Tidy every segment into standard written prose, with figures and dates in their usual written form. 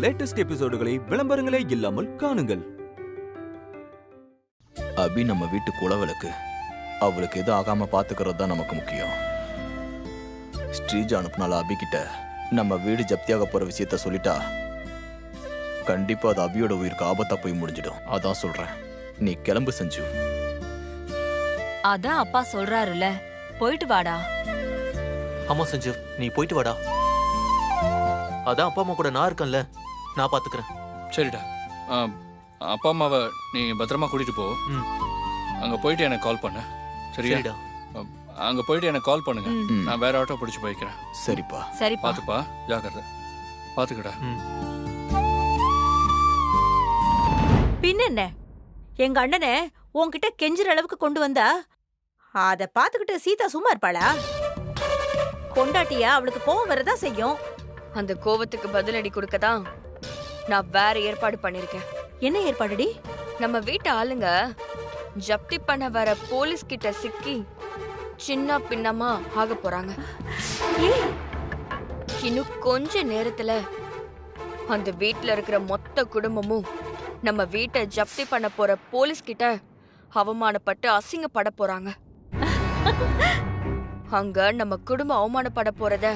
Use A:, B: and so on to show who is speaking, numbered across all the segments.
A: Latest எபிசோடுகளை விளம்பரங்களே இல்லாமல் காணுங்கள்.
B: அபி நம்ம வீட்டு குலவிளக்கு. அவளுக்கு எதுவும் ஆகாம பாத்துக்கிறது தான் நமக்கு முக்கியம். ஸ்ரீஜா அனுப்புனால அபி கிட்ட நம்ம வீடு ஜப்தியாக போற விஷயத்த சொல்லிட்டா கண்டிப்பா அது அபியோட உயிருக்கு ஆபத்தா போய் முடிஞ்சிடும். அதான் சொல்றேன், நீ கிளம்பு சஞ்சு.
C: அதான் அப்பா சொல்றாருல, போயிட்டு வாடா.
D: ஆமா சஞ்சு, நீ போயிட்டு வாடா. அதான் அப்பா அம்மா கூட நான் இருக்கேன்ல, நான் பாத்துக்கிறேன்.
E: சரிடா. அப்பா அம்மாவை நீ பத்திரமா கூட்டிட்டு போ. அங்க போயிட்டு எனக்கு கால் பண்ணு. சரியா? அங்க போயிட்டு எனக்கு கால் பண்ணுங்க. நான் வேற ஆட்டோ பிடிச்சு போய்க்கிறேன்.
B: சரிப்பா.
C: சரிப்பா.
E: பாத்துப்பா, ஜாக்கிரதை. பாத்துக்கடா.
F: பின்ன எங்க அண்ணனை உன்கிட்ட கெஞ்சுற அளவுக்கு கொண்டு வந்தா அத பாத்துக்கிட்டு சீதா சும்மா இருப்பாளா? கொண்டாட்டியா அவளுக்கு கோவம் வரதா செய்யும்.
G: அந்த கோவத்துக்கு பதிலடி கொடுக்கதான் நான் வேற ஏற்பாடு பண்ணிருக்கேன்.
F: என்ன ஏற்பாடுடி?
G: நம்ம வீட்டு ஆளுங்க ஜப்தி பண்ண வர போலீஸ் கிட்ட சிக்கி சின்ன பின்னமா ஆக போறாங்க. இன்னும் கொஞ்ச நேரத்துல அந்த வீட்டுல இருக்கிற மொத்த குடும்பமும் நம்ம வீட்டை ஜப்தி பண்ண போற போலீஸ் கிட்ட அவமானப்பட்டு அசிங்கப்பட போறாங்க. அங்க நம்ம குடும்பம் அவமானப்பட போறத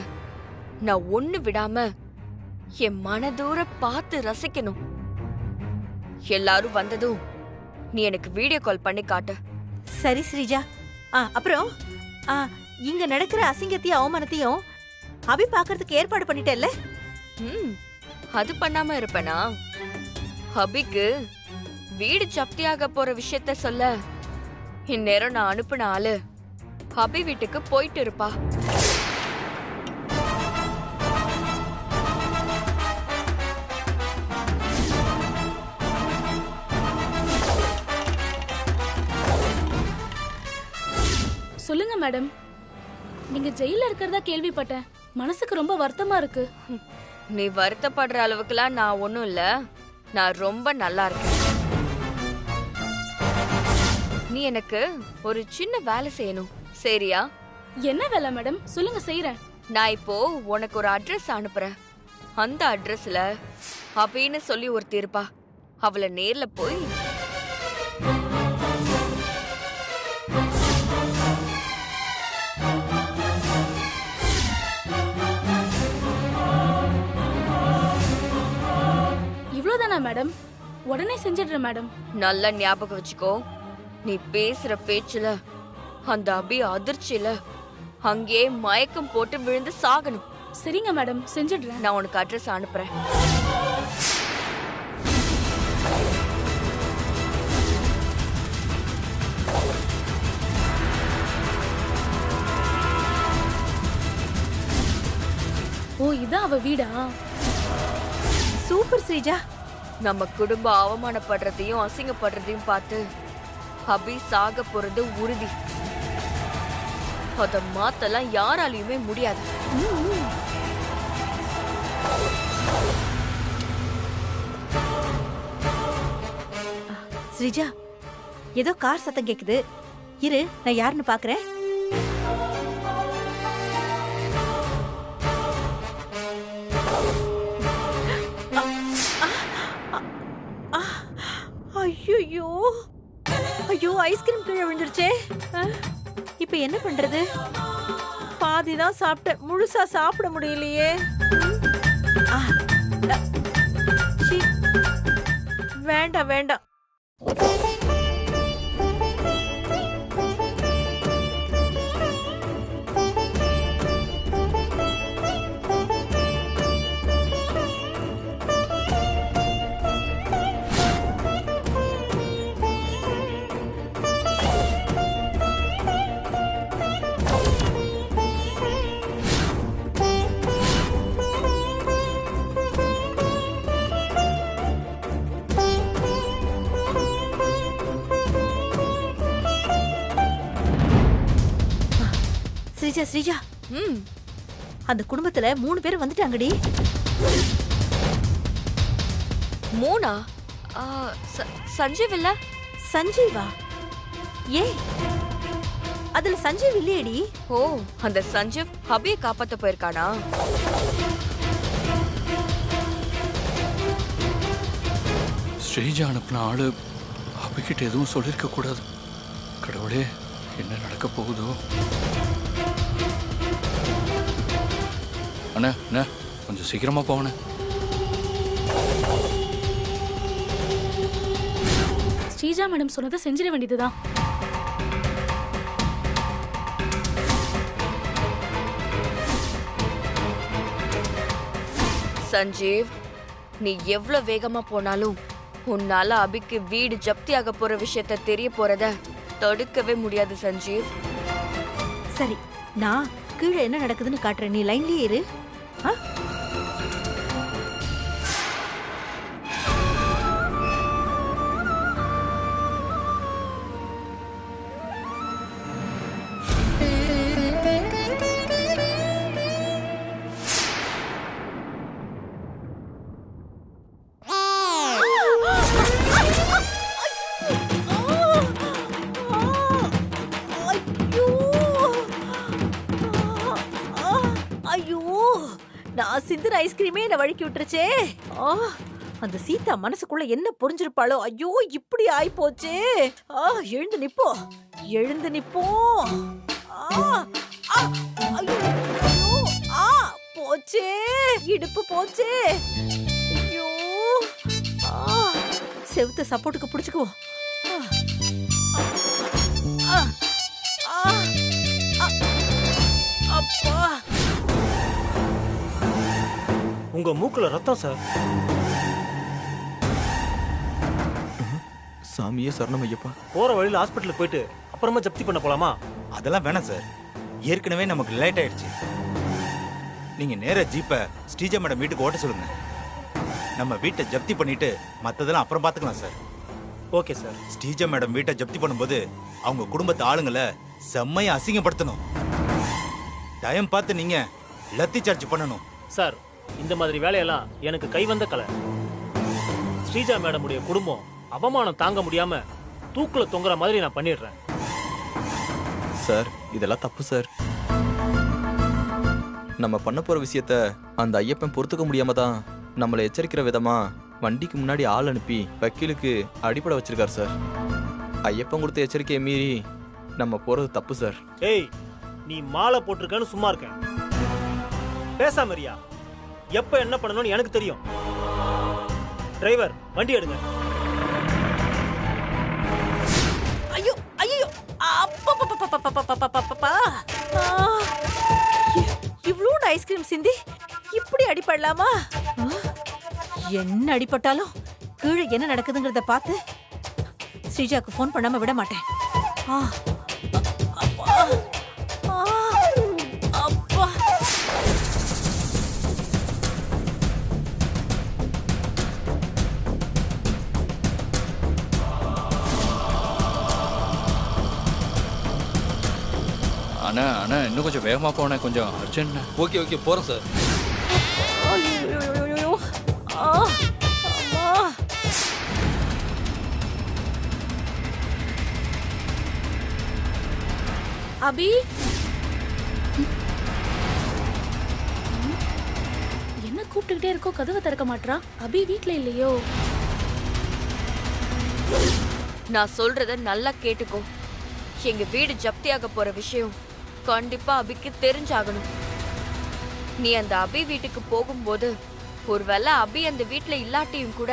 G: நான் ஒண்ணு விடாம என் மனதூர பார்த்து ரசிக்கணும். எல்லாரும் வந்ததும் நீ எனக்கு வீடியோ கால் பண்ணி காட்டு.
F: சரி ஸ்ரீஜா. அப்புறம் இங்க நடக்கிற அசிங்கத்தையும் அவமானத்தையும் அபி பாக்குறதுக்கு ஏற்பாடு பண்ணிட்டேல்ல?
G: அது பண்ணாம இருப்பேனா? அபிக்கு வீடு ஜப்தியாக போற விஷயத்த சொல்ல இந்நேரம் நான் அனுப்பின ஆளு அபி வீட்டுக்கு போயிட்டு இருப்பா.
H: சொல்லுங்க மேடம். நீங்க ஜெயில இருக்கிறதா கேள்விப்பட்டேன். மனசுக்கு ரொம்ப வருத்தமா இருக்கு.
G: நீ வருத்தப்படுற அளவுக்குலாம் நான் ஒண்ணும் இல்ல. நான் ரொம்ப நல்லா இருக்கேன். நீ எனக்கு ஒரு சின்ன வேலை செய்யணும், சரியா?
H: என்ன வேலை மேடம்? சொல்லுங்க, செய்யறேன்.
G: நான் இப்போ உனக்கு ஒரு அட்ரஸ் அனுப்புறேன். அந்த அட்ரஸ்ல அபின்னு சொல்லி ஒருத்தி இருப்பா. அவளை நேர்ல போய்
H: இவ்வளவுதானா மேடம்? உடனே செஞ்சிடுறேன் மேடம்.
G: நல்லா ஞாபகம் வச்சுக்கோ, நீ பேசுற பேச்சுல அந்த அபி அதிர்ச்சியில அங்கே மயக்கம் போட்டு விழுந்து சாகணும்.
H: சரிங்க மேடம், செஞ்சிடுறேன்.
G: நான் உனக்கு அட்ரஸ் அனுப்புறேன்.
H: ஓ, இதான் அவ வீடா?
F: சூப்பர் ஸ்ரீஜா.
G: நம்ம குடும்பம் அவமானப்படுறதையும் அசிங்கப்படுறதையும் பார்த்து அபி சாக போறது உறுதி. அத மாத்தலாம் யாராலையுமே முடியாது.
F: ஸ்ரீஜா, ஏதோ கார் சத்தம் கேக்குது. இரு, நான் யாருன்னு பாக்குறேன். ஐயோ ஐயோ, ஐஸ்கிரீம் கீழே விழுந்துருச்சே. இப்ப என்ன பண்றது? பாதிதான் சாப்பிட்டேன், முழுசா சாப்பிட முடியலையே. வேண்டாம் வேண்டாம். ஸ்ரீஜா ஸ்ரீஜா, அந்த குடும்பத்துல 3 பேர் வந்துட்டாங்கடி.
G: 3? சஞ்சீவ் இல்ல?
F: சஞ்சீவா? ஏய், அதுல சஞ்சீவ் இல்லையடி.
G: ஓ, அந்த சஞ்சீவ் அபியை காப்பாத்த போயிருக்கானா?
E: ஸ்ரீஜா அனுப்பின ஆளு அபிகிட்ட எதுவும் சொல்லியிருக்க கூடாது. கடவுளே, என்ன நடக்க போகுதோ? அண்ணா அண்ணா, கொஞ்சம் சீக்கிரமா போவண்ணே.
H: ஸ்ரீஜா மேடம் சொன்னதை செஞ்சிட வேண்டியதுதான்.
G: சஞ்சீவ், நீ எவ்வளவு வேகமா போனாலும் உன்னால அபிக்கு வீடு ஜப்தியாக போற விஷயத்த தெரிய போறத தடுக்கவே முடியாது சஞ்சீவ்.
F: சரி, நான் கீழே என்ன நடக்குதுன்னு காட்டுறேன். நீ லைன்லயே இரு. ஆ? ஐயோ, நான் சிந்தின ஐஸ்கிரீமே என்ன வழுக்கி விட்டுருச்சே. அந்த சீதா மனசுக்குள்ள என்ன புரிஞ்சிருப்பாளோ? ஐயோ, இப்படி ஆயி போச்சே. எழுந்து நிப்போ, எழுந்து நிப்போ. போச்சே, இடுப்பு போச்சே. ஐயோ, செவுத்த சப்போர்ட்டுக்கு பிடிச்சுக்குவோம். அப்பா,
I: உங்க மூக்குல ரத்தம் சார்.
B: சாமியே சரணம் ஐயப்பா.
I: போற வழியில ஹாஸ்பிட்டலுக்கு போயிட்டு அப்புறமா ஜப்தி பண்ண போலாமா?
J: அதெல்லாம் வேணாம் சார், ஏற்கனவே நமக்கு லேட் ஆயிடுச்சு. நீங்க நேரா ஜீப்பை ஸ்ரீஜா மேடம் வீட்டுக்கு ஓட்ட சொல்லுங்க. நம்ம வீட்டை ஜப்தி பண்ணிட்டு மத்ததெல்லாம் அப்புறம் பாத்துக்கலாம் sir.
I: Okay sir.
J: Sreeja madam வீட்டை ஜப்தி பண்ணும்போது அவங்க குடும்பத்து ஆளுங்களை செம்மையா அசிங்கப்படுத்தணும். டைம் பார்த்து நீங்க லத்தி சார்ஜ் பண்ணணும்
I: சார். இந்த மாதிரி வேலையெல்லாம் எனக்கு கை வந்த கலை. ஸ்ரீஜா மேடமுடைய குடும்பம் அவமானம் தாங்க முடியாம தூக்குல தொங்குற மாதிரி நான் பண்ணிடுறேன்
B: சார். இதெல்லாம் தப்பு சார். நம்ம பண்ண போற விஷயத்த அந்த ஐயப்பன் பொறுத்துக்க முடியாம தான் நம்மளை எச்சரிக்கிற விதமா வண்டிக்கு முன்னாடி ஆள் அனுப்பி வக்கீலுக்கு அடிப்படை வச்சிருக்காரு சார். ஐயப்பன் கொடுத்த எச்சரிக்கையை மீறி நம்ம போறது தப்பு சார்.
I: ஏய், நீ மாலை போட்டிருக்கன்னு சும்மா இருக்கேன். பேசாமரியா? எப்ப என்ன பண்ணணும்னு எனக்கு தெரியும். டிரைவர், வண்டி எடுங்க.
F: ஐயோ ஐயோ, அப்பப்பப்பப்பப்பப்பப்பப்பப்பப்பா. இவ்வளோண்டு ஐஸ்கிரீம் சிந்தி இப்படி அடிபடலாமா? என்ன அடிபட்டாலும் கீழே என்ன நடக்குதுங்கிறத பார்த்து ஸ்ரீஜாக்கு ஃபோன் பண்ணாம விட மாட்டேன். அப்பா, அப்பா.
E: அண்ணா அண்ணா, இன்னும் கொஞ்சம் வேகமா போனேன், கொஞ்சம் அர்ஜென்ட்.
K: ஓகே ஓகே, போறேன் சார்.
F: ஐயோ, அம்மா.
H: அபி, என்ன கூப்பிட்டுக்கிட்டே இருக்கோ, கதவை திறக்க மாட்றா. அபி வீட்ல இல்லையோ?
G: நான் சொல்றத நல்லா கேட்டுக்கோ. எங்க வீடு ஜப்தியாக போற விஷயம் கண்டிப்பா அபிக்கு தெரிஞ்சாகணும். நீ அந்த அபி வீட்டுக்கு போகும்போது ஒருவேளை அபி அந்த வீட்டுல இல்லாட்டியும் கூட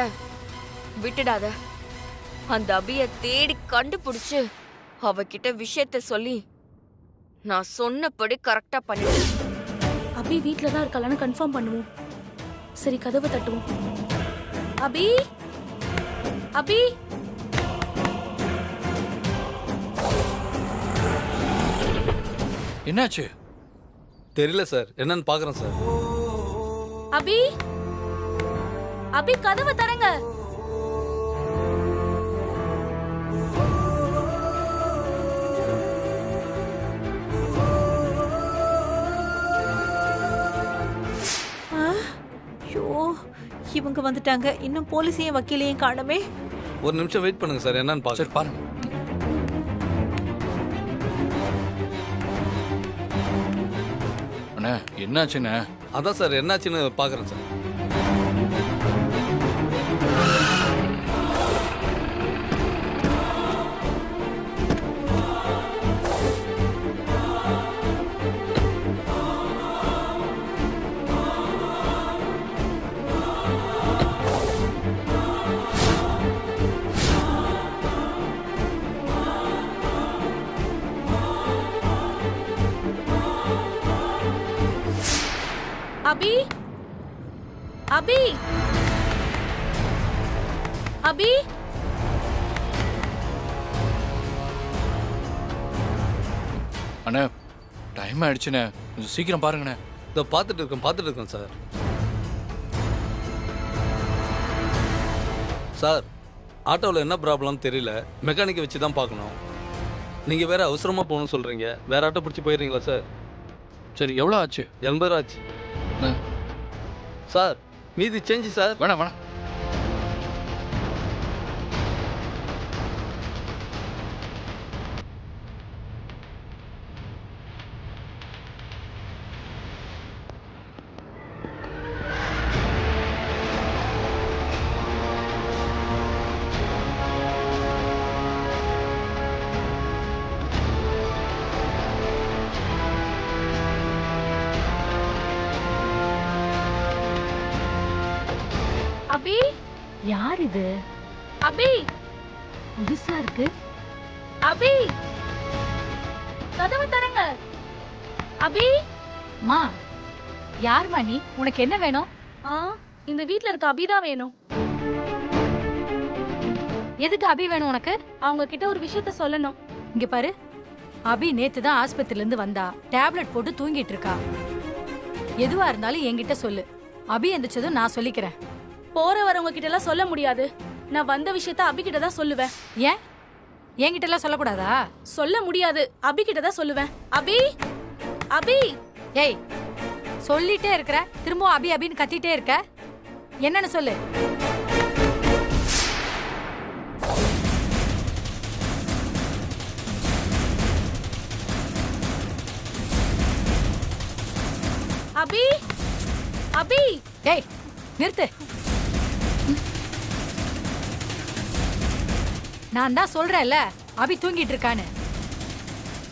G: விட்டுடாத. அந்த அபிய தேடி கண்டுபிடிச்சு அவகிட்ட விஷயத்த சொல்லி நான் சொன்னபடி கரெக்டா பண்ணிடு.
H: அபி வீட்ல தான் இருக்கலான்னு கன்ஃபார்ம் பண்ணுவோம். சரி, கதவை தட்டுவோம். அபி, அபி.
E: என்னாச்சு?
K: தெரியல சார், என்னன்னு பாக்குறேன் சார்.
H: அபி, அபி கதவை தரங்க.
F: ஐயோ, இவங்க வந்துட்டாங்க. இன்னும் போலீஸையும் வக்கீலையும் காணமே.
K: ஒரு நிமிஷம் வெயிட் பண்ணுங்க சார், என்னன்னு பாக்குறேன்.
E: பாருங்க. அண்ணா, என்னாச்சுண்ணே?
K: அதான் சார், என்னாச்சுன்னு பாக்குறேன் சார்.
H: அபி அபி
E: அண்ணே டைம் ஆயிடுச்சுண்ணே கொஞ்சம் சீக்கிரம் பாருங்கண்ணே.
K: இதோ பார்த்துட்டு இருக்கேன் சார். சார் ஆட்டோவில் என்ன ப்ராப்ளம் தெரியல, மெக்கானிக்கை வச்சு தான் பார்க்கணும். நீங்கள் வேற அவசரமாக போகணும்னு சொல்கிறீங்க, வேற ஆட்டோ பிடிச்சி போயிடுறீங்களா சார்?
E: சரி எவ்வளோ ஆச்சு?
K: 80 ரூபா ஆச்சு சார். மீதி சேஞ்சு சார்.
E: வேணாம்.
H: அபி
F: யார் இது?
H: அபி
F: புதுசா இருக்கு.
H: அபி கதவு தரங்க. அபி
F: மா யார்மா நீ? உனக்கு என்ன வேணும்?
H: இந்த வீட்ல இருக்க அபி தான் வேணும்.
F: எதுக்கு அபி வேணும் உனக்கு?
H: அவங்க கிட்ட ஒரு விஷயத்த சொல்லணும்.
F: இங்க பாரு, அபி நேத்து தான் ஆஸ்பத்திரில இருந்து வந்தா. டேப்லெட் போட்டு தூங்கிட்டு இருக்கா. எதுவா இருந்தாலும் என்கிட்ட சொல்லு. அபி எந்திரிச்சதும் நான் சொல்லிக்கிறேன்.
H: போற வரவங்க கிட்ட எல்லாம் சொல்ல முடியாது. நான் வந்த விஷயத்த அபி கிட்ட தான் சொல்லுவேன்.
F: ஏன் என்கிட்ட எல்லாம் சொல்லக்கூடாதா?
H: சொல்ல முடியாது, அபி கிட்ட தான் சொல்லுவேன். அபி அபி
F: ஏய், சொல்லிட்டே இருக்கிற, திரும்ப அபி அபின்னு கத்திட்டே இருக்க. என்னன்னு சொல்லு.
H: அபி அபி
F: ஏய் நிறுத்து. நான் தான் சொல்றேன்ல அபி தூங்கிட்டு இருக்கான்னு.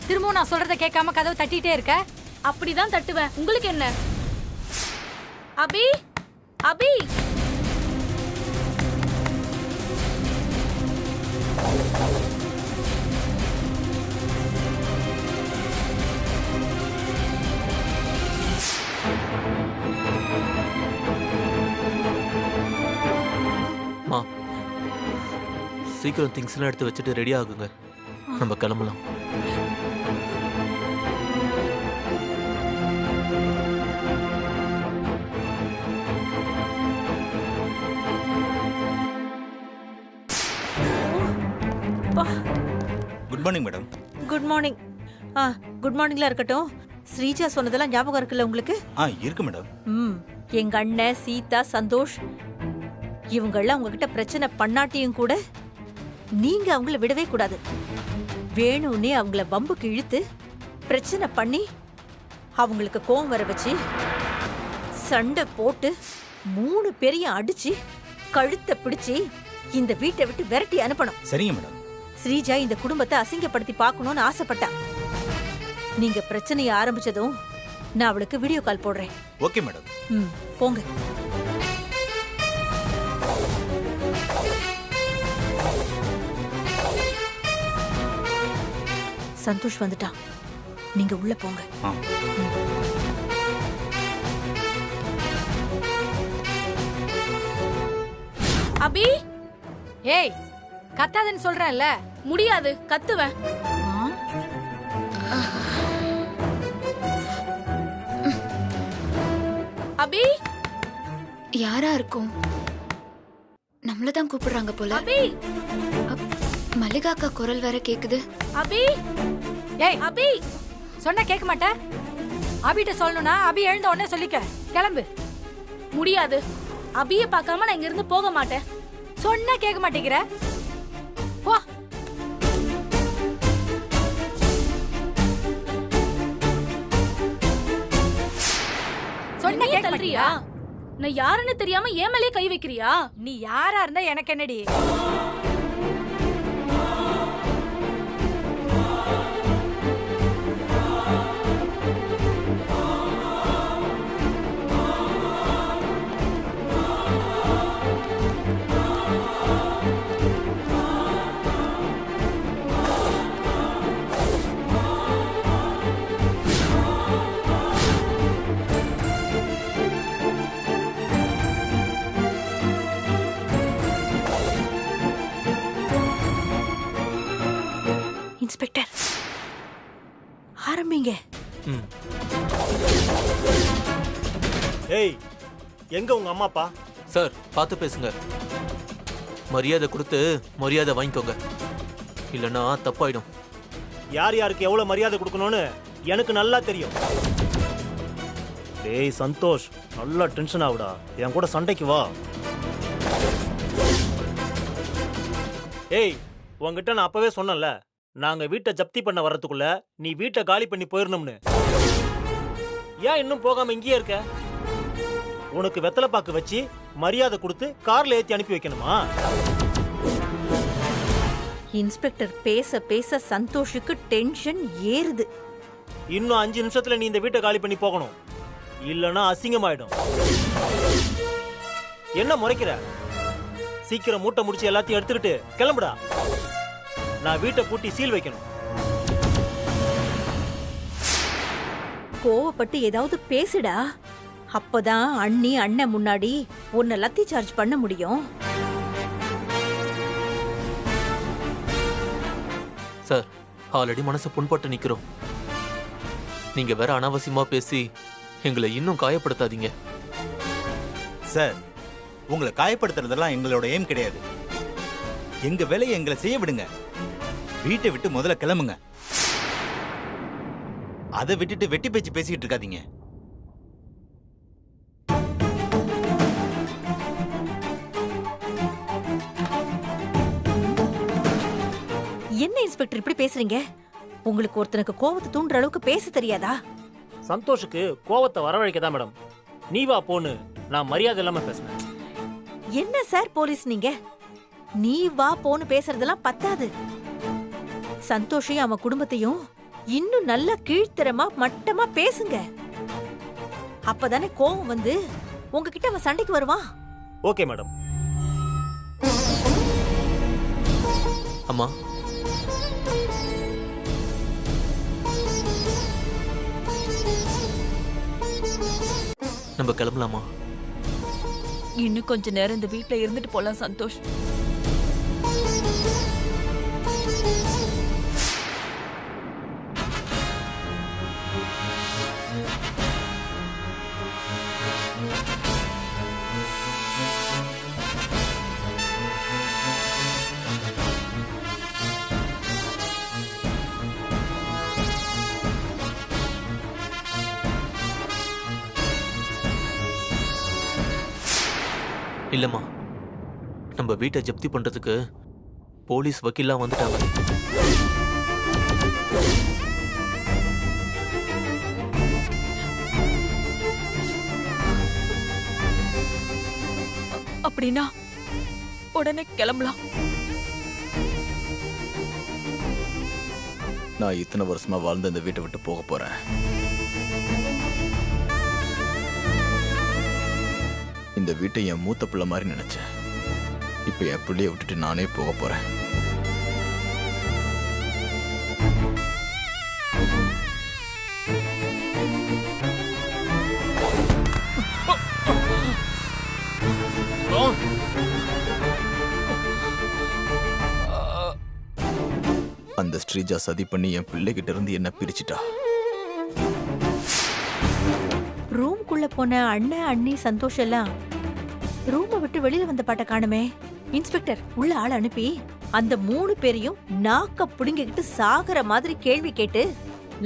F: திரும்பவும் நான் சொல்றத கேட்காம கதவு தட்டிட்டே இருக்க.
H: அப்படிதான் தட்டுவேன், உங்களுக்கு என்ன? அபி அபி
D: சீக்கிரம் திங்ஸ் எல்லாம் எடுத்து வச்சுட்டு ரெடி ஆகுங்க, நம்ம கிளம்பலாம்.
J: Good morning madam.
F: Good morning. Good மார்னிங்ல இருக்கட்டும். ஸ்ரீஜா சொன்னதெல்லாம் ஞாபகம் இருக்குல்ல உங்களுக்கு?
J: இருக்கு மேடம்.
F: எங்க அண்ணன் சீதா சந்தோஷ் இவங்கெல்லாம் உங்ககிட்ட பிரச்சனை பண்ணாட்டியும் கூட நீங்க அவங்கள விடவே கூடாது. வேணும்னே அவங்கள வம்புக்கு இழுத்து பிரச்சனை பண்ணி அவங்களுக்கு கோவம் வர வச்சு சண்டை போட்டு 3 பேரையும் அடிச்சு கழுத்தை பிடிச்சு இந்த வீட்டை விட்டு விரட்டி அனுப்பணும்.
J: சரிங்க மேடம்.
F: ஸ்ரீஜா இந்த குடும்பத்தை அசிங்கப்படுத்தி பார்க்கணும்னு ஆசைப்பட்டா. நீங்க பிரச்சனையை ஆரம்பிச்சதும் நான் அவளுக்கு வீடியோ கால் போடுறேன்.
J: Okay madam.
F: போங்க. சந்தோஷ் வந்துட்டான், நீங்க உள்ள போங்க.
H: அபி
F: ஏய், கத்தாதன்னு சொல்றேன்ல.
H: முடியாது, கத்துவேன். அபி
L: யாரா இருக்கும்? நம்மளதான் கூப்பிடுறாங்க போல.
H: அபி
L: மல்லிகாக்கா குரல் வேற கேக்குது.
H: அபி
F: ஏய்
H: அபி
F: சொன்னா கேட்க மாட்டே. அபிட்ட சொல்லணும்னா அபி எழுந்த உடனே சொல்லிக்க. கிளம்பு.
H: முடியாது, அபிய பார்க்காம நான் இங்க இருந்து போக மாட்டேன்.
F: சொன்னா கேட்க மாட்டேங்கிற. போ. சொன்னா கேட்க மாட்டியா?
H: நான் யாருன்னு தெரியாம ஏன் மேலே கை வைக்கிறியா?
F: நீ யாரா இருந்தா எனக்கு என்னடி? இன்ஸ்பெக்டர் ஆரம்பிங்க.
I: ஏய், எங்க உங்க அம்மா அப்பா?
D: சார் பார்த்து பேசுங்க. மரியாதை கொடுத்து மரியாதை வாங்கிக்கோங்க, இல்லைன்னா தப்பாயிடும்.
I: யார் யாருக்கு எவ்வளவு மரியாதை கொடுக்கணும்னு எனக்கு நல்லா தெரியும். டேய் சந்தோஷ், நல்லா டென்ஷன் ஆகுடா. என் கூட சண்டைக்கு வா. ஏய், உன்கிட்ட நான் அப்பவே சொன்னேன்ல, நாங்க வீட்டை ஜப்தி பண்ண வர்றதுக்குள்ள நீ வீட்டை காலி பண்ணி போயிடணும்னு. ஏன் இன்னும் போகாம இங்கேயே இருக்க? உனக்கு வெத்தலை பாக்கு வச்சு மரியாதை கொடுத்து கார்ல ஏத்தி அனுப்பி வைக்கணுமா?
F: இன்ஸ்பெக்டர் பேச பேச சந்தோஷுக்கு டென்ஷன் ஏறுது.
I: இன்னும் 5 நிமிஷத்துல நீ இந்த வீட்டை காலி பண்ணி போகணும், இல்லனா அசிங்கமாயிடும். என்ன முறைக்கிற? சீக்கிரம் மூட்டை முடிச்சு எல்லாத்தையும் எடுத்துக்கிட்டு கிளம்புடா. நான் வீட்டை பூட்டி சீல் வைக்கணும்.
F: கோவப்பட்டு ஏதாவது பேசுடா. அப்பதான் அண்ணி அண்ணன் முன்னாடி உன்னை லத்தி சார்ஜ் பண்ண முடியும்.
D: சார் ஆல்ரெடி மனசு புண்பட்டு நிக்கிறோம். நீங்க வேற அனாவசியமா பேசி எங்களை இன்னும் காயப்படுத்தாதீங்க.
J: சார், உங்களை காயப்படுத்துறதெல்லாம் எங்களோட எய்ம் கிடையாது. எங்க வேலையை எங்களை செய்ய விடுங்க. வீட்டை விட்டு முதல்ல கிளம்புங்க. அதை விட்டுட்டு வெட்டி பேச்சு பேசிக்கிட்டு இருக்காதீங்க.
F: என்ன இன்ஸ்பெக்டர் இப்படி பேசுறீங்க? உங்களுக்கு ஒருத்தனுக்கு கோவத்தை தூண்டுற அளவுக்கு பேச தெரியாதா?
I: சந்தோஷுக்கு கோவத்தை வரவழைக்கதான் மேடம். நீ வா போன்னு நான் மரியாதை இல்லாம பேசுனேன்.
F: என்ன சார் போலீஸ் நீங்க? நீ வா போன்னு பேசுறதெல்லாம் பத்தாது. சந்தோஷையும் அவன் குடும்பத்தையும் இன்னும் நல்லா கீழ்த்தரமா மட்டமா பேசுங்க. அப்பதானே கோவம் வந்து உங்ககிட்ட அவன் சண்டைக்கு வருவான்.
I: Okay madam.
D: அம்மா, நம்ம கிளம்பலாமா?
G: இன்னும் கொஞ்ச நேரம் இந்த வீட்ல இருந்துட்டு போலாம் சந்தோஷ்.
D: இல்லம்மா, நம்ம வீட்டை ஜப்தி பண்றதுக்கு போலீஸ் வக்கீல்லாம் வந்துட்டாங்க.
G: அப்படின்னா உடனே கிளம்பலாம்.
B: நான் இத்தனை வருஷமா வாழ்ந்து இந்த வீட்டை விட்டு போக போறேன். இந்த வீட்டை என் மூத்த பிள்ளை மாதிரி நினைச்சேன். இப்ப என் பிள்ளைய விட்டுட்டு நானே போக போறேன். அந்த ஸ்ரீஜா சதி பண்ணி என் பிள்ளைகிட்ட இருந்து என்ன பிரிச்சிட்டா.
F: ரூம்குள்ள போன அண்ணன் அண்ணி சந்தோஷம் எல்லாம் ரூமை விட்டு வெளியில வந்த பாட்ட காணுமே. இன்ஸ்பெக்டர் உள்ள ஆள் அனுப்பி அந்த 3 பேரையும் நாக்க புடுங்கிக்கிட்டு சாகர மாதிரி கேள்வி கேட்டு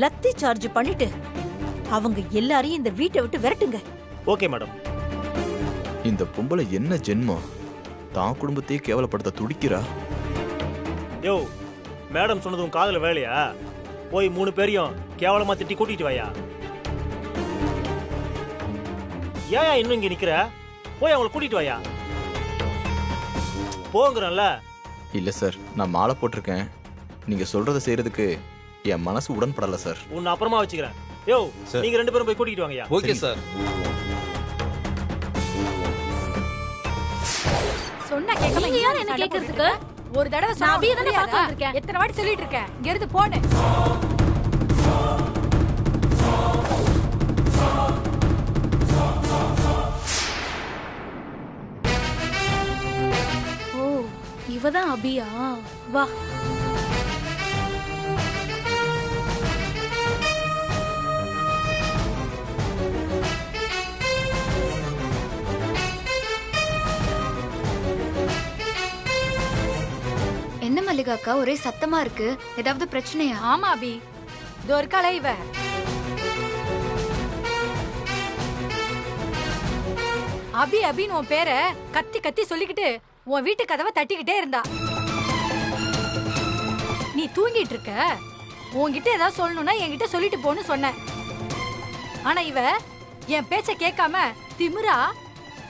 F: லத்தி சார்ஜ் பண்ணிட்டு அவங்க எல்லாரையும் இந்த வீட்டை விட்டு விரட்டுங்க.
I: Okay madam.
B: இந்த பொம்பளை என்ன ஜென்மம்? தான் குடும்பத்தையே கேவலப்படுத்த துடிக்கிறா.
I: யோ, மேடம் சொன்னதும் காதுல வேலையா? போய் 3 பேரையும் கேவலமா திட்டி கூட்டிட்டு வாயா. ஏன் இன்னும் இங்க நிக்கிற? போய் அவங்களை கூட்டிட்டு வாயா. போங்கறல்ல.
B: இல்ல சார், நான் மாலை போட்டிருக்கேன். நீங்க சொல்றத செய்யறதுக்கு என் மனசு உடன்படல சார்.
I: உன்னை அப்புறமா வச்சுக்கிறேன். யோ, நீங்க 2 பேரும் போய் கூட்டிட்டு வாங்கயா.
K: Okay sir.
H: சொன்னா கேட்காம நீங்க யார் என்ன கேக்குறதுக்கு?
M: ஒரு தடவை
H: நான் அபியை தானே பார்க்க வந்திருக்கேன்.
M: எத்தனை வாட்டி சொல்லிட்டு இருக்கேன், இங்க இருந்து போனே.
H: ஓ, இவதான் அபியா? வா.
L: மல்லிகா அக்கா ஒரே சத்தமா இருக்கு? ஏதாவது பிரச்சனையா?
M: ஆமா அபி, இதோ இருக்காளே இவ. அபி அபின்னு உன் பேரை கத்தி கத்தி சொல்லிக்கிட்டு உன் வீட்டு கதவை தட்டிக்கிட்டே இருந்தா. நீ தூங்கிட்டு இருக்க, உன்கிட்ட ஏதாவது சொல்லணும்னா என்கிட்ட சொல்லிட்டு போன்னு சொன்னேன். ஆனா இவ என் பேச்ச கேட்காம திமிரா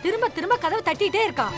M: திரும்ப திரும்ப கதவை தட்டிட்டே இருக்கா.